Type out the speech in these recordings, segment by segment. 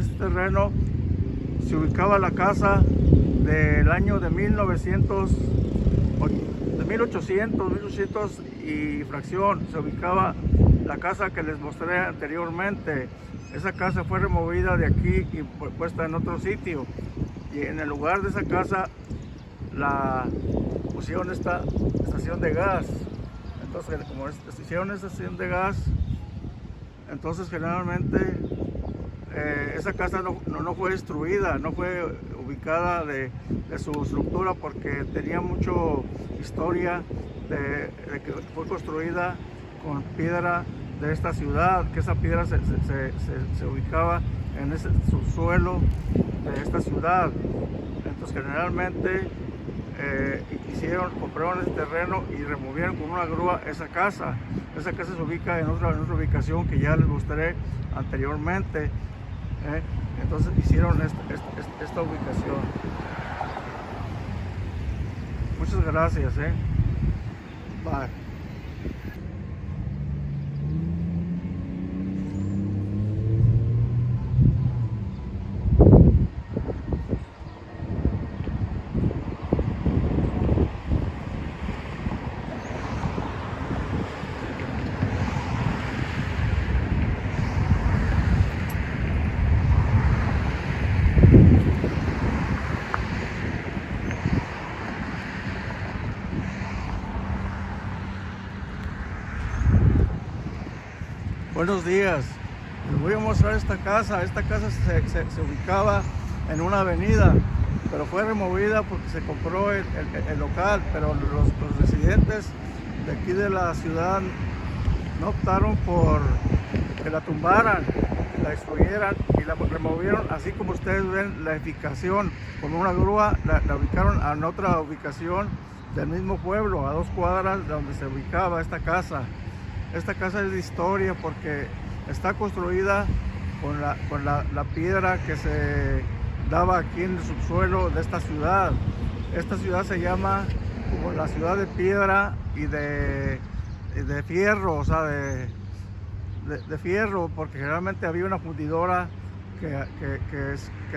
este terreno se ubicaba la casa del año de 1800 y fracción. Se ubicaba la casa que les mostré anteriormente. Esa casa fue removida de aquí y puesta en otro sitio. Y en el lugar de esa casa la pusieron esta estación de gas. Entonces, como hicieron esta estación de gas, entonces generalmente esa casa no fue destruida, no fue ubicada de su estructura, porque tenía mucha historia de que fue construida con piedra de esta ciudad, que esa piedra se ubicaba en ese subsuelo de esta ciudad. Entonces generalmente compraron ese terreno y removieron con una grúa esa casa. Esa casa se ubica en otra ubicación que ya les mostré anteriormente. Entonces hicieron esta ubicación. Muchas gracias. Bye. Buenos días, les voy a mostrar esta casa. Esta casa se ubicaba en una avenida, pero fue removida porque se compró el local, pero los residentes de aquí de la ciudad no optaron por que la tumbaran, la destruyeran y la removieron, así como ustedes ven la edificación, con una grúa la ubicaron en otra ubicación del mismo pueblo, a 2 cuadras de donde se ubicaba esta casa. Esta casa es de historia porque está construida con la piedra que se daba aquí en el subsuelo de esta ciudad. Esta ciudad se llama como la ciudad de piedra y de fierro, o sea, de fierro, porque generalmente había una fundidora que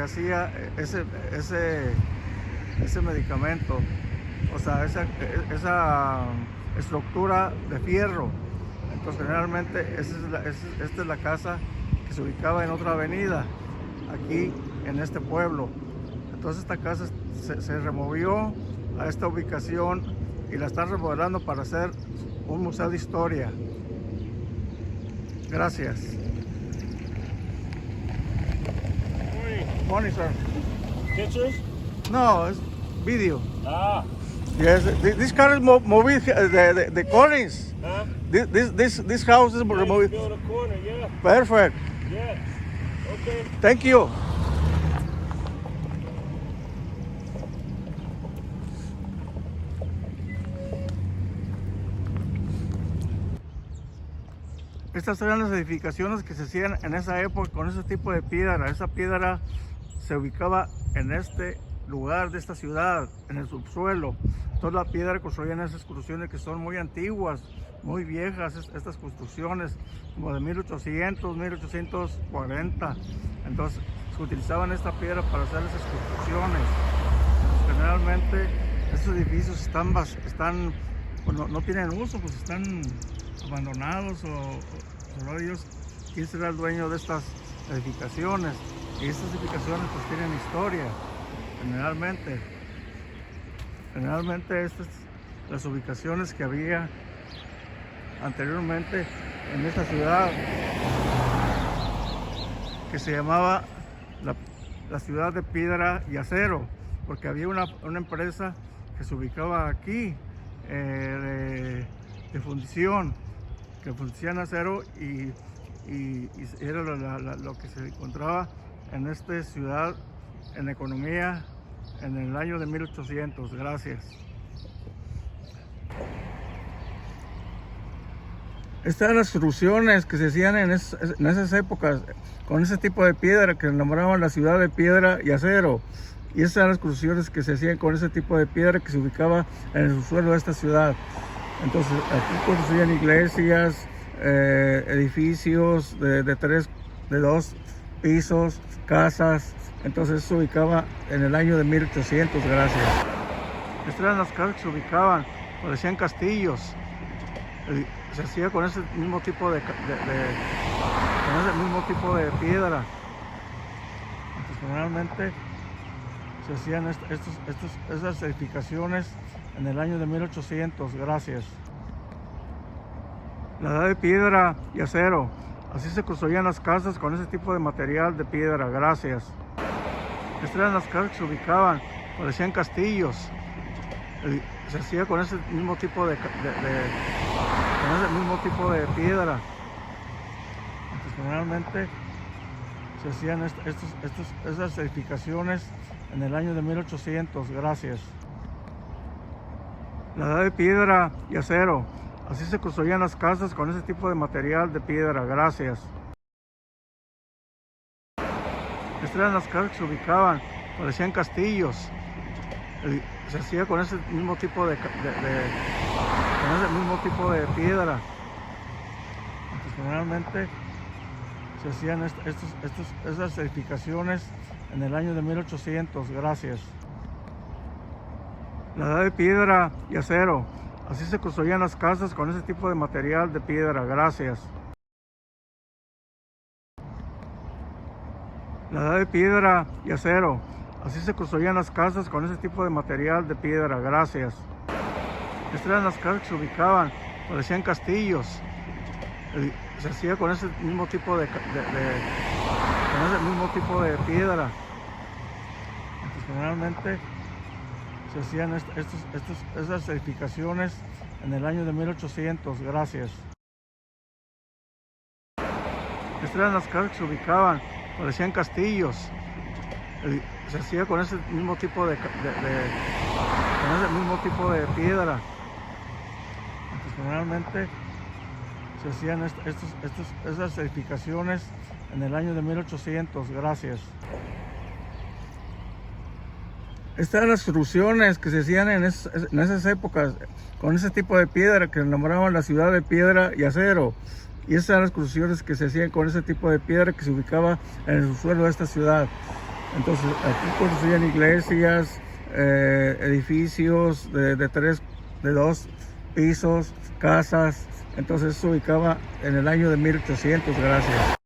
hacía ese medicamento, o sea, esa estructura de fierro. Entonces generalmente esta es la casa que se ubicaba en otra avenida, aquí en este pueblo. Entonces esta casa se removió a esta ubicación y la están remodelando para hacer un museo de historia. Gracias. Morning, sir. Pictures? No, it's video. Ah. Yes, this car is moved, the Collins. Huh? This house is removed. Build a corner, yeah. Perfect. Yeah. Okay. Thank you. Estas eran las edificaciones que se hacían en esa época con ese tipo de piedra. Esa piedra se ubicaba en este lugar de esta ciudad, en el subsuelo. Toda la piedra construían esas construcciones que son muy antiguas, muy viejas, estas construcciones como de 1800, 1840. Entonces se utilizaban esta piedra para hacer esas construcciones. Generalmente estos edificios están no tienen uso, pues están abandonados o solo ellos, quién será el dueño de estas edificaciones. Y estas edificaciones pues tienen historia, generalmente estas las ubicaciones que había anteriormente en esta ciudad, que se llamaba la ciudad de piedra y acero, porque había una empresa que se ubicaba aquí de fundición, que fundían acero y era lo que se encontraba en esta ciudad en economía en el año de 1800. Gracias. Estas eran las construcciones que se hacían en esas épocas con ese tipo de piedra que nombraban la ciudad de piedra y acero. Y esas eran las construcciones que se hacían con ese tipo de piedra que se ubicaba en el subsuelo de esta ciudad. Entonces aquí construían iglesias, edificios de 2 pisos, casas. Entonces se ubicaba en el año de 1800, gracias. Estas eran las casas que se ubicaban, parecían castillos. Se hacía con ese mismo tipo de piedra. Entonces, generalmente se hacían estas edificaciones en el año de 1800, gracias. La edad de piedra y acero. Así se construían las casas con ese tipo de material de piedra, gracias. Estas eran las casas que se ubicaban, parecían castillos. Se hacía con ese mismo tipo de piedra. Entonces, generalmente se hacían estas edificaciones en el año de 1800, gracias. La edad de piedra y acero. Así se construían las casas con ese tipo de material de piedra, gracias. Estas eran las casas que se ubicaban, parecían castillos. Se hacía con ese mismo tipo de piedra. Entonces, generalmente se hacían estas edificaciones en el año de 1800, gracias. La edad de piedra y acero. Así se construían las casas con ese tipo de material de piedra, gracias. La edad de piedra y acero. Así se construían las casas con ese tipo de material de piedra, gracias. Estas eran las casas que se ubicaban, parecían castillos. Se hacía con ese mismo tipo de piedra. Entonces, generalmente se hacían estas edificaciones en el año de 1800, gracias. Estas eran las casas que se ubicaban, parecían castillos. Se hacía con ese mismo tipo de piedra. Entonces, generalmente se hacían estas edificaciones en el año de 1800, gracias. Estas eran las construcciones que se hacían en esas épocas, con ese tipo de piedra que nombraban la ciudad de piedra y acero. Y esas eran las construcciones que se hacían con ese tipo de piedra que se ubicaba en el subsuelo de esta ciudad. Entonces, aquí construían iglesias, edificios de 2 pisos, casas. Entonces se ubicaba en el año de 1800, gracias.